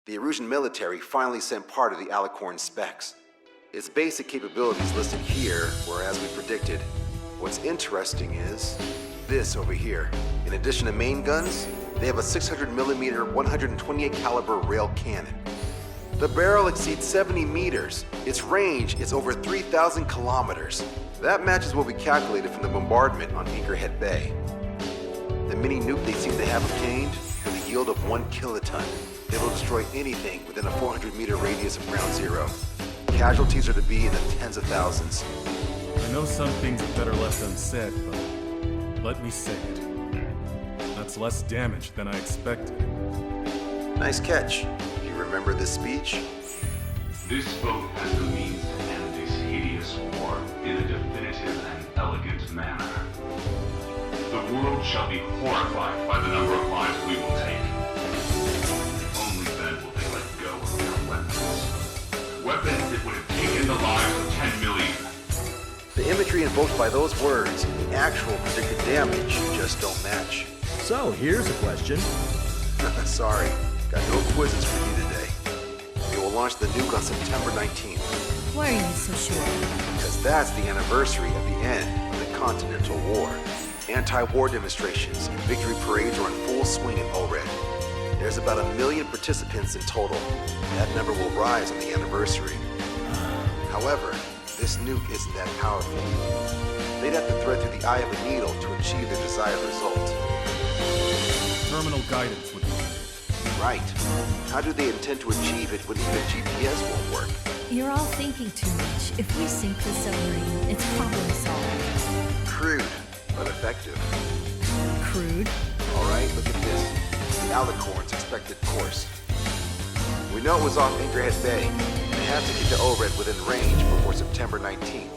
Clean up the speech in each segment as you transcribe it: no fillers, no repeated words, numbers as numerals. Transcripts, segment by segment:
The Erusian military finally sent part of the Alicorn specs. Its basic capabilities listed here were as we predicted. What's interesting is this over here. In addition to main guns, they have a 600mm 128 caliber rail cannon. The barrel exceeds 70 meters. Its range is over 3,000 kilometers. That matches what we calculated from the bombardment on Anchorhead Bay. The mini nuke they seem to have obtained has a yield of 1 kiloton. It'll destroy anything within a 400-meter radius of ground zero. Casualties are to be in the tens of thousands. I know some things are better left unsaid, but let me say it. That's less damage than I expected. Nice catch. Do you remember this speech? This vote has the means to end this hideous war in a definitive and elegant manner. The world shall be horrified by the number of lives we will take. Only then will they let go of their weapons. Weapons that would have taken the lives of 10 million. The imagery invoked by those words and the actual predicted damage just don't match. So, here's a question. Sorry, got no quizzes for you today. They will launch the nuke on September 19th. Why are you so sure? Because that's the anniversary of the end of the Continental War. Anti-war demonstrations and victory parades are in full swing in Olred. There's about 1 million participants in total. That number will rise on the anniversary. However, this nuke isn't that powerful. They'd have to thread through the eye of a needle to achieve their desired result. Terminal guidance would be Right. How do they intend to achieve it when even GPS won't work? You're all thinking too much. If we sink the submarine, it's problem solved. Crude, but effective. Crude? Alright, look at this. The Alicorn's expected course. We know it was off Anchorhead Bay. They have to get to Olred within range before September 19th.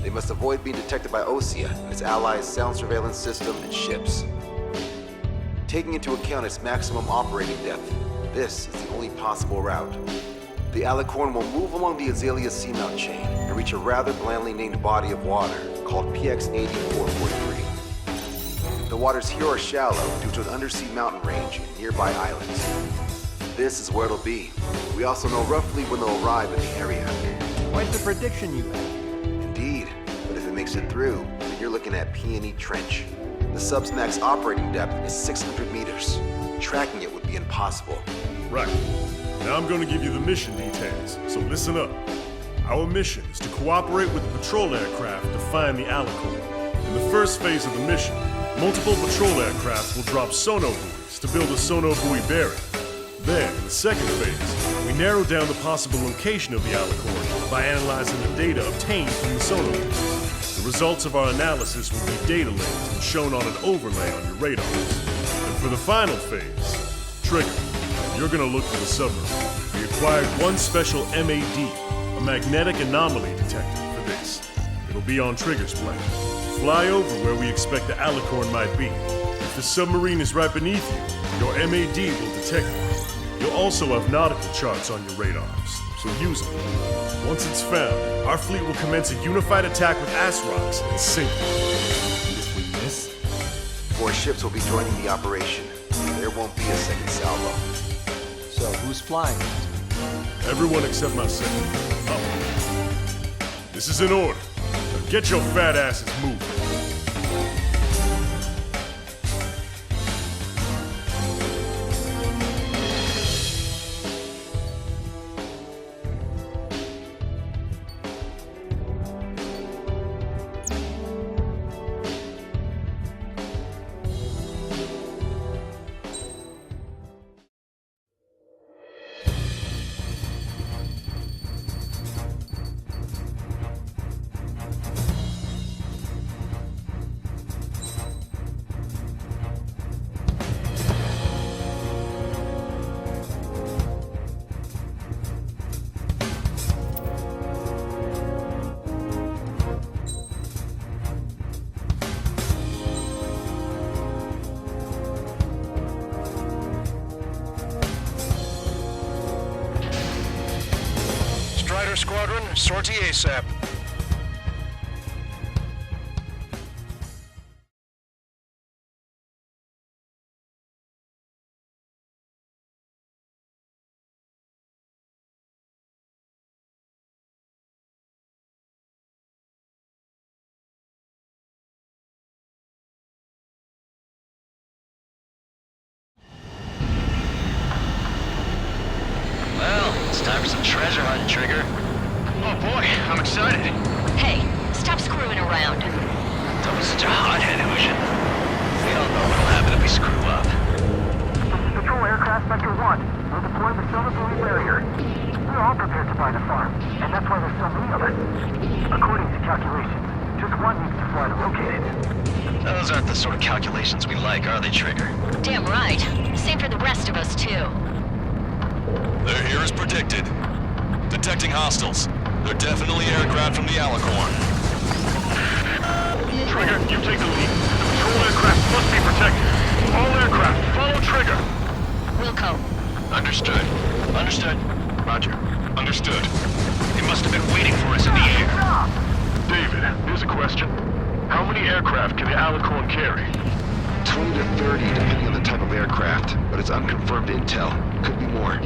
They must avoid being detected by Osea and its allies' sound surveillance system and ships. Taking into account its maximum operating depth, this is the only possible route. The Alicorn will move along the Azalea seamount chain and reach a rather blandly named body of water called PX-8443. The waters here are shallow due to an undersea mountain range and nearby islands. This is where it'll be. We also know roughly when they'll arrive in the area. Quite the prediction you have. Indeed, but if it makes it through, then you're looking at Peony Trench. The sub's max operating depth is 600 meters. Tracking it would be impossible. Right. Now I'm going to give you the mission details, so listen up. Our mission is to cooperate with the patrol aircraft to find the Alicorn. In the first phase of the mission, multiple patrol aircraft will drop sono buoys to build a sono buoy bearing. Then, in the second phase, we narrow down the possible location of the Alicorn by analyzing the data obtained from the sono buoys. The results of our analysis will be data linked and shown on an overlay on your radars. And for the final phase, Trigger, you're gonna look for the submarine. We acquired one special MAD, a magnetic anomaly detector, for this. It'll be on Trigger's plane. Fly over where we expect the Alicorn might be. If the submarine is right beneath you, your MAD will detect it. You'll also have nautical charts on your radars, so use them. Once it's found, our fleet will commence a unified attack with ass rocks and sink it. if we miss. 4 ships will be joining the operation. There won't be a second salvo. So, who's flying? Everyone except myself. Up. This is an order. Now get your fat asses moving. Squadron, sortie ASAP. Trigger? Oh boy, I'm excited. Hey, stop screwing around. Don't be such a hothead, Ocean. We all know what'll happen if we screw up. Patrol aircraft Sector 1. We'll deploy the solar buoy barrier. We're all prepared to buy the farm, and that's why there's so many of us. According to calculations, just one needs to fly to locate it. Those aren't the sort of calculations we like, are they, Trigger? Damn right. Same for the rest of us, too. They're here as predicted. Detecting hostiles. They're definitely aircraft from the Alicorn. Trigger, you take the lead. The patrol aircraft must be protected. All aircraft, follow Trigger. Wilco. Understood. Understood. Roger. Understood. They must have been waiting for us in the air. David, here's a question. How many aircraft can the Alicorn carry? 20 to 30, depending on the type of aircraft, but it's unconfirmed intel. Could be more.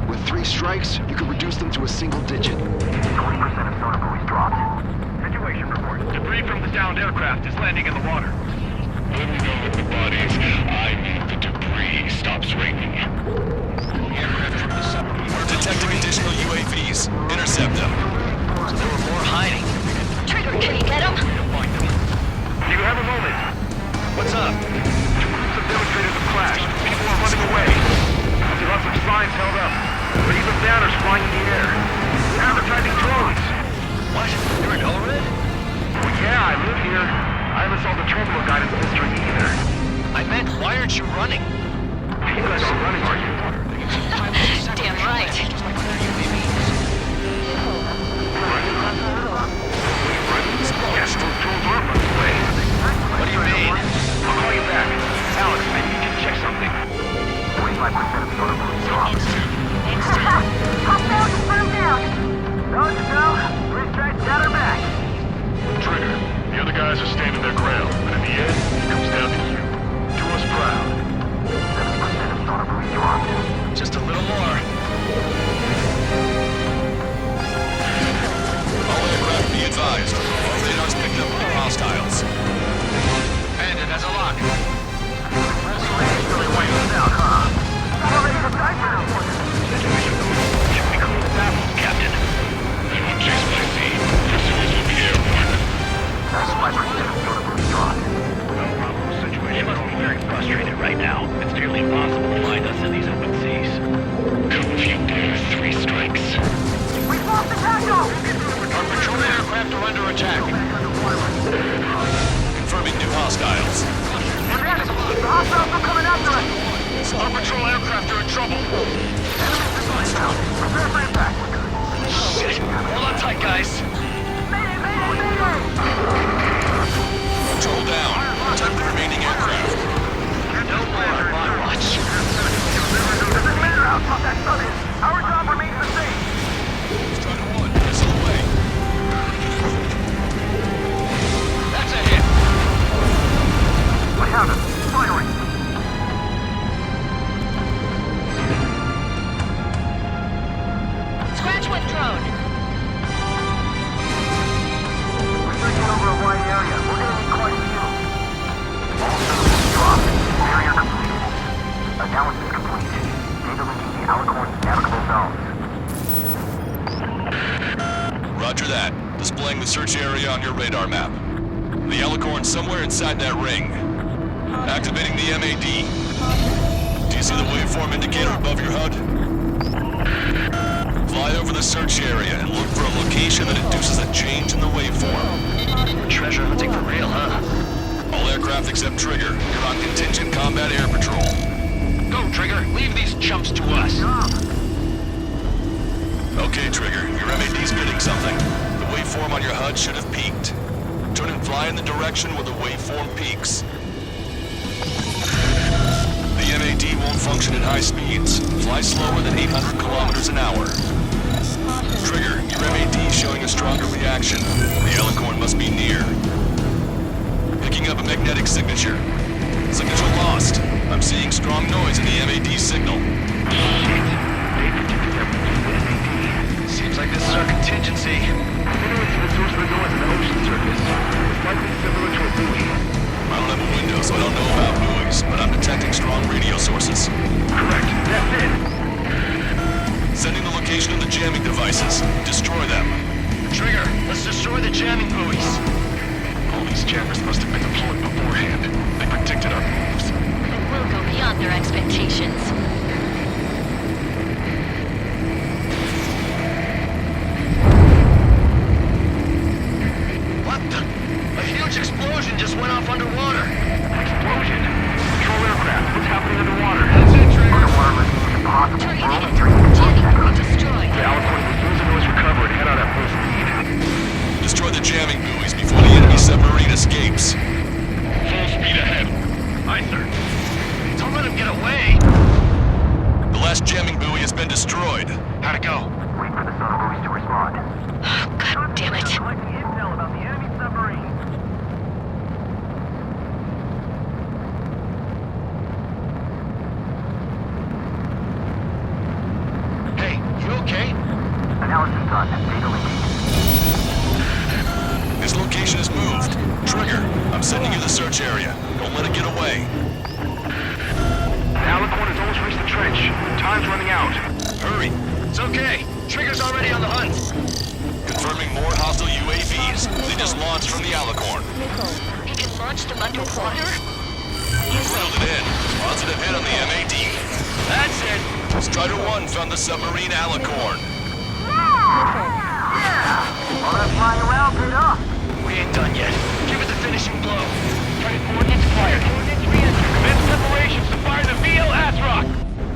With 3 strikes, you could reduce them to a single digit. 20% of sonar buoys dropped. Situation report. Debris from the downed aircraft is landing in the water. Let me know with the bodies. I need the debris stops raining. Aircraft from the submarine. We're detecting additional UAVs. Intercept them. So there were more hiding. Trigger, can you get him? Do you have a moment? What's up? Two groups of demonstrators have clashed. People are running away. There are some signs held up. But even banners flying in the air. Advertising drones. What? You're in Elred? Well, yeah, I live here. I haven't solved the terminal guidance mystery either. I meant, why aren't you running? You guys aren't running, are you? Damn right. Yes, those drones are running away. What do you mean? I'll call you back. Alex, I need you to check something. 45% of sonar buoys dropped. Hostile confirmed down. Those to go. 3 strikes got her back. Trigger, the other guys are standing their ground, but in the end, it comes down to you. Do us proud. 70% of sonar buoys dropped. Just a little more. All aircraft be advised. Our radar's picked up new hostiles. Bandit has a lock. Really wiped us out, huh? Already the cipher. Should we clean the baffles, Captain? They won't chase my feet. Pursuers will be airborne. 95% of sonar buoys dropped. They must be very frustrated right now. It's nearly impossible to find us in these open seas. Come if you dare, 3 strikes. We've lost the tackle! Our patrol aircraft are under attack. Confirming new hostiles. The hostiles are coming after us! Our patrol aircraft are in trouble. Prepare for impact. Shit! Hold on tight, guys. Mayday, mayday, mayday! Control down. Protect the remaining aircraft. No more on my watch. Doesn't matter how tough that sun is. Our job remains the same. Strider 1, missile away. That's a hit. We have him. Firing. Scratch with drone. We're searching over a wide area. We're gonna need quite a few. All systems dropped. Barrier completed. Analysis complete. Data linking the Alicorn's navigable zones. Roger that. Displaying the search area on your radar map. The Alicorn's somewhere inside that ring. Activating the MAD. Do you see the waveform indicator above your HUD? Fly over the search area and look for a location that induces a change in the waveform. Treasure hunting for real, huh? All aircraft except Trigger, you're on contingent combat air patrol. Go, Trigger. Leave these chumps to us. Okay, Trigger, your MAD's getting something. The waveform on your HUD should have peaked. Turn and fly in the direction where the waveform peaks. The MAD won't function at high speeds. Fly slower than 800 kilometers an hour. Trigger, your MAD's showing a stronger reaction. The Alicorn must be near. Picking up a magnetic signature. Signature lost. I'm seeing strong noise in the MAD signal. Seems like this is our contingency. Continuing to the source of the noise in the ocean surface. It's likely similar to a buoy. I don't have a window, so I don't know about buoys, but I'm detecting strong radio sources. Correct. That's it. Sending the location location of the jamming devices. Destroy them. Trigger, let's destroy the jamming buoys. All these jammers must have been deployed beforehand. They predicted our moves. It will go beyond their expectations. What the? A huge explosion just went off underwater. Explosion? Control aircraft. What's happening underwater? That's it, Trigger. Underwater is impossible. Targeting it. Jamming buoy destroyed. The Alicorn will use the noise recover and head out at full speed. Destroy the jamming buoys before the enemy submarine escapes. Full speed ahead. Aye, sir. Don't let him get away. The last jamming buoy has been destroyed. How'd it go? Wait for the sonar buoys to respond. God damn it. Collecting intel about the enemy submarine. Hey, you okay? Analysis done. Data linking. His location is moved. Trigger, I'm sending you the search area. Don't let it get away. The Alicorn has almost reached the trench. Time's running out. Hurry. It's okay. Trigger's already on the hunt. Confirming more hostile UAVs. They just launched from the Alicorn. He can launch them underwater? Reeled it in. Positive hit on the MAD. That's it. Strider 1 found the submarine Alicorn. All that flying around paid off. We ain't done yet. Give it the finishing blow. Target coordinates fired. Coordinates re-enter. Commence preparations to fire the VL Atrock.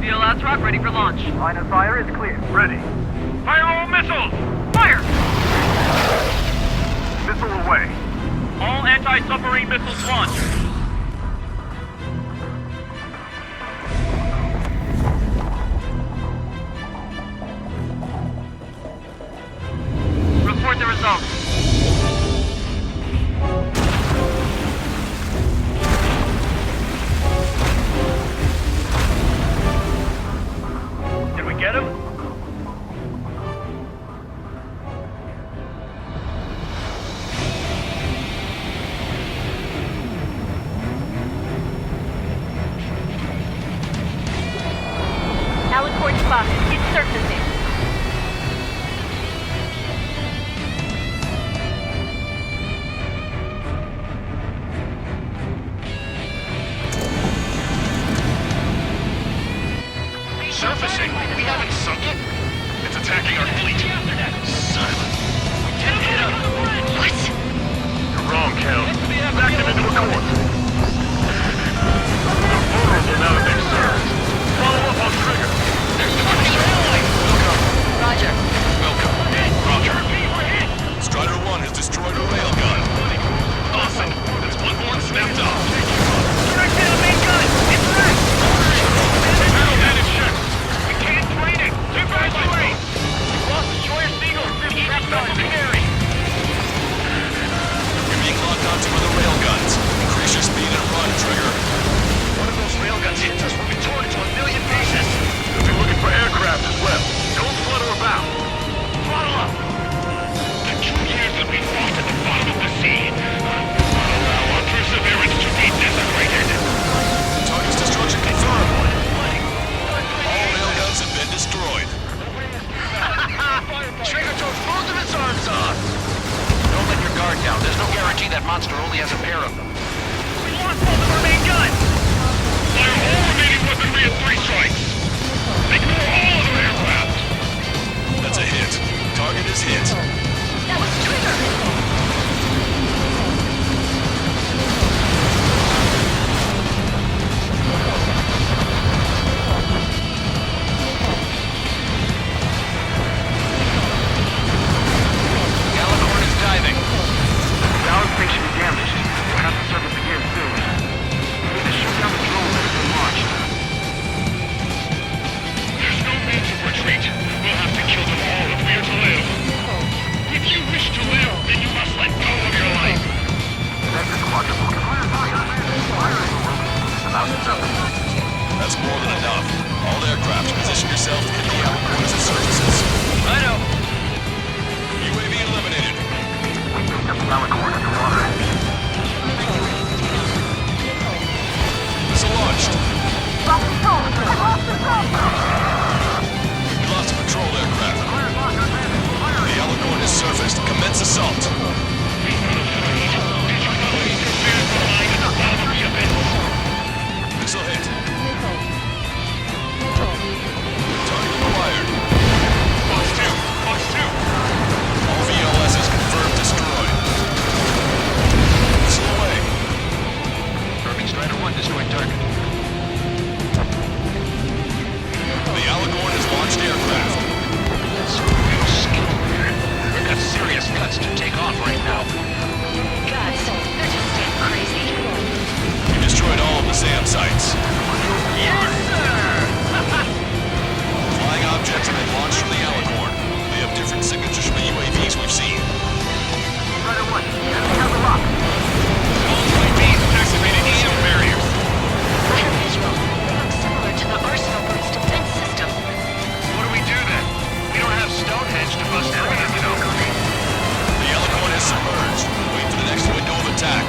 VL Atrock ready for launch. Line of fire is clear. Ready. Fire all missiles! Fire! Missile away. All anti-submarine missiles launched. Report the results. Did we get him? Alicorn spotted. It's surfacing. Surfacing? We haven't sunk it? It's attacking our fleet. Silent. We didn't hit him. What? You're wrong, Count. Back them into a course. They're vulnerable now that they've served. Follow up on Trigger. There's the first ally. Roger. Welcome. Roger. Strider 1 has destroyed a railgun. Awesome. That's one more snapped off. Direct down the main gun! It's wrecked! Battle damage check. We can't drain it! Too far away! We lost Destroyer Seagull! Trapped on Canary! You're being locked onto one of the railguns. Increase your speed and run, Trigger. One of those railguns hits us, we'll be torn into a million pieces. They'll be looking for aircraft as well. Don't flutter about. Throttle up. The 2 years that we fought at the bottom of the sea will allow our perseverance to be desecrated. Target's destruction confirmed. All railguns have been destroyed. Trigger took both of its arms off. Don't let your guard down. There's no guarantee that monster only has a pair of them. We lost both of our main guns! Fire all remaining weaponry at 3 strikes. They can all other aircraft. That's a hit. Target is hit. That was Trigger! Alicorn is diving. Ground station is damaged. We'll have to service again soon. We need to shoot down the drone that has been launched. There's no means of retreat. We'll have to kill them all if we are to live. If you wish to live, then you must let go of your life. That's a quadruple. About to surface. That's more than enough. All aircraft, position yourself to hit the Alicorn as it surfaces. I know. UAV eliminated. We picked up the Alicorn underwater. Missile launched. We lost a patrol aircraft. sites. Yes, sir! Flying objects have been launched from the Alicorn. They have different signatures from the UAVs we've seen. Strider 1, enemy has a lock. All UAVs have activated EM barriers. I have visual. They look similar to the Arsenal Group's defense system. What do we do then? We don't have Stonehenge to bust through it, you know. The Alicorn is submerged. Wait for the next window of attack.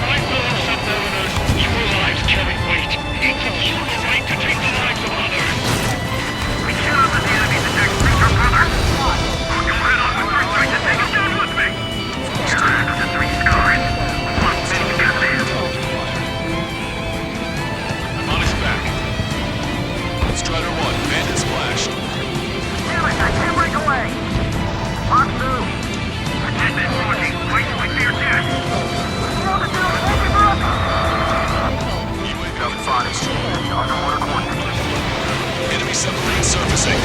My fellow submariners, your lives carry weight. It's a human right to take the lives of others. We cannot let the enemy detect creature further. You head on with first strike to take us down with me. You're after the 3 scars. One minute to live. On his back. Strider 1, bandit splashed. Damn it, I can't break away. Lock through. Protect that launching. Wait till we see your death. Throw the dude, take him up. UAV five. Underwater coordinates. Enemy submarine surfacing.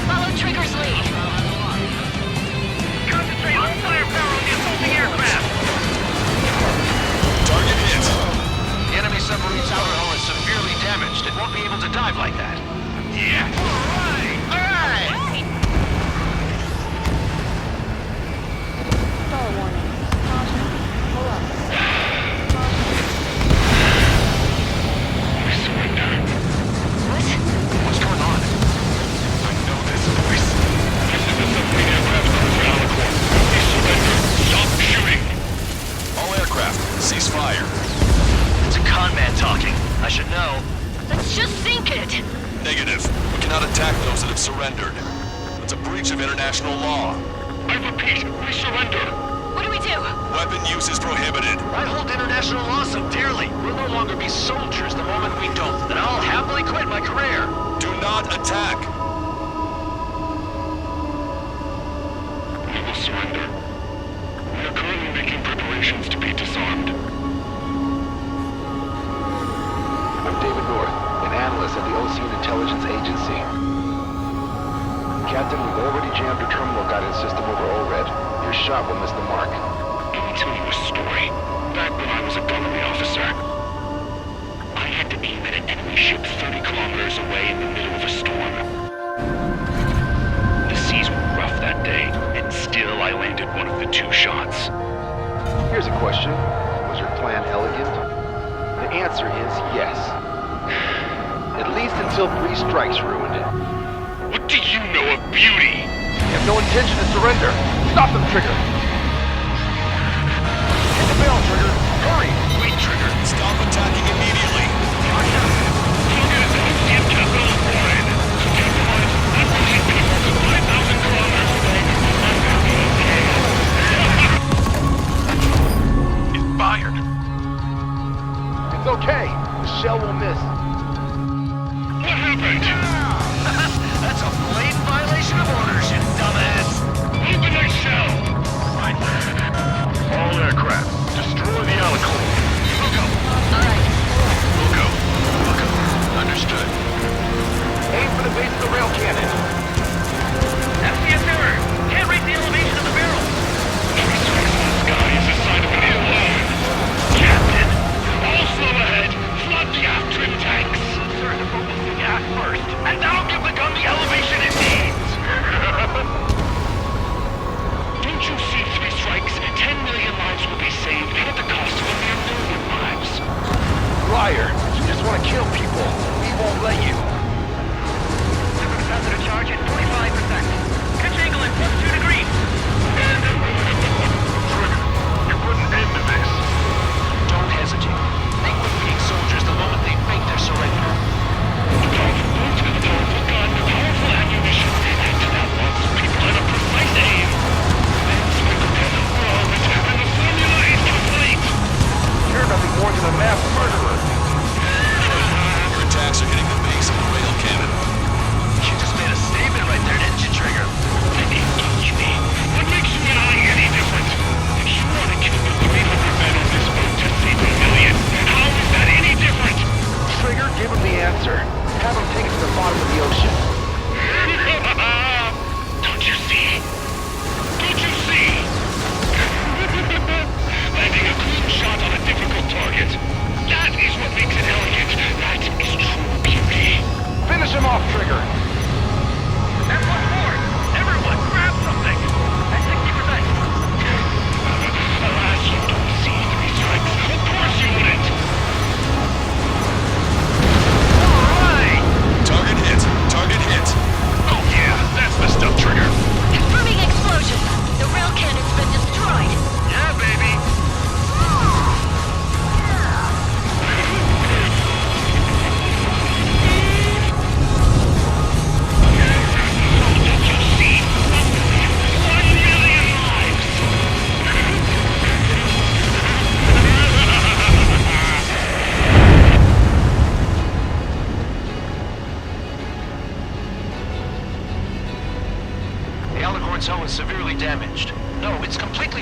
Follow Trigger's lead. Concentrate on firepower on the assaulting aircraft. Target hit. The enemy submarine's outer hull is severely damaged. It won't be able to dive like that. Yeah. All right. What's going on? I know this voice. This is the submarine aircraft for Alicorn. They surrender. Stop shooting. All aircraft, cease fire. It's a con man talking. I should know. Let's just sink it. Negative. We cannot attack those that have surrendered. It's a breach of international law. I repeat, we surrender. What do we do? Weapon use is prohibited. I hold international law so dearly. We'll no longer be soldiers the moment we don't. And I'll happily quit my career. Do not attack. We will surrender. We are currently making preparations to be disarmed. I'm David North, an analyst at the Ocean Intelligence Agency. Captain, we've already jammed your terminal guidance system over ORED. Your shot will miss the mark. Let me tell you a story. Back when I was a gunnery officer, I had to aim at an enemy ship 30 kilometers away in the middle of a storm. The seas were rough that day, and still I landed one of the 2 shots. Here's a question. Was your plan elegant? The answer is yes. At least until 3 strikes ruined it. What do you know of beauty? You have no intention to surrender. Stop them, Trigger! Hit the bell, Trigger. Hurry! Wait, Trigger. Stop attacking immediately. Target is the Ocean capital of Foreign. To capitalize on pushing people to 5,000 kilometers away. I'm gonna be okay. It's fired. It's okay. The shell will miss. What happened? That's a blatant violation of orders, you dumbass. Open that shell! All aircraft, destroy the Alicorn. We'll go. All right. We'll go. We'll go. Understood. Aim for the base of the rail cannon. FPS error! Can't rate the elevation of the barrel! Every strike in the sky is a sign of an ill line. Captain, all slow ahead. Flood the aft trim tanks. Sir, the focus the gas first, and that'll give the gun the elevation it needs. Don't you see 3 strikes? 10 million lives will be saved at the cost of a mere million lives. Liar! You just want to kill people. We won't let you. Supercapacitor charge at 45%. Pitch angle at +2 degrees. Trigger, you put an end to this. Don't hesitate. They quit being soldiers the moment they fake their surrender. A powerful boat, a powerful gun, powerful ammunition. Add to that lots of people and a precise aim. Then sprinkle down the world, and the formula is complete. You're nothing more than a mass murderer. Your attacks are hitting the base and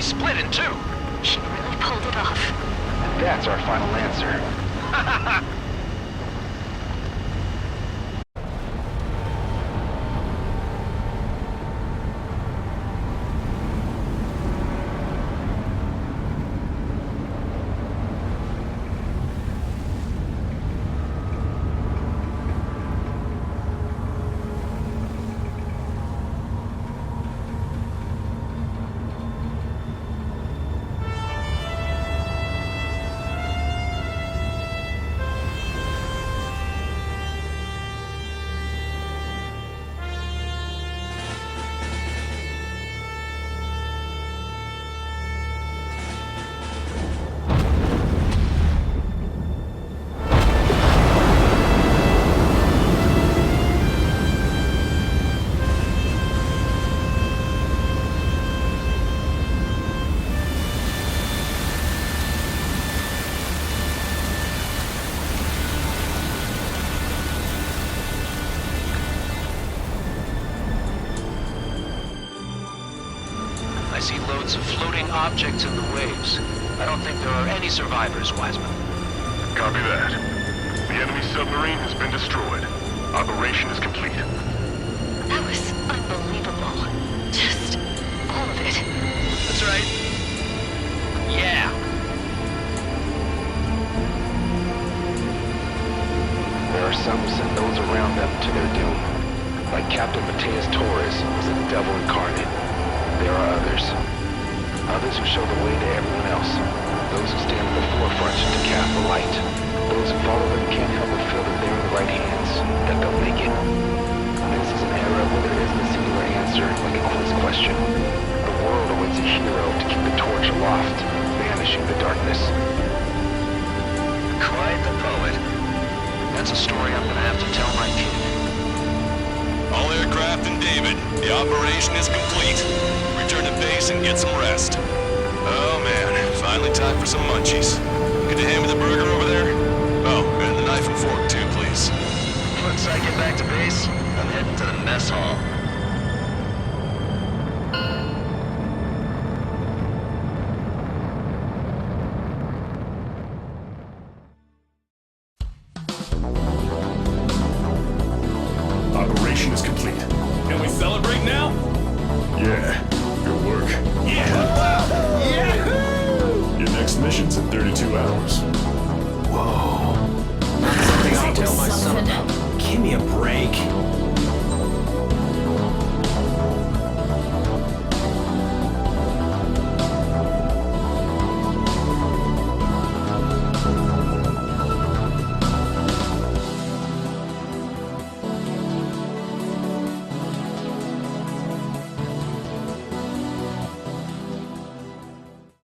split in two. He really pulled it off. That's our final answer. I see loads of floating objects in the waves. I don't think there are any survivors, Wiseman. Copy that. The enemy submarine has been destroyed. Operation is complete. That was unbelievable. Just all of it. That's right. Yeah. There are some who send those around them to their doom. Like Captain Mateus Torres was a devil incarnate. There are others. Others who show the way to everyone else. Those who stand at the forefront to cast the light. Those who follow them can't help but feel that they're in the right hands, that they'll make it. This is an era where there isn't a singular answer, like a quiz question. The world awaits a hero to keep the torch aloft, banishing the darkness. Quite the poet. That's a story I'm gonna have to tell my kid. All aircraft in David, the operation is complete. Return to base and get some rest. Oh man, finally time for some munchies. Could you hand me the burger over there? Oh, and the knife and fork too, please. Once I get back to base, I'm heading to the mess hall.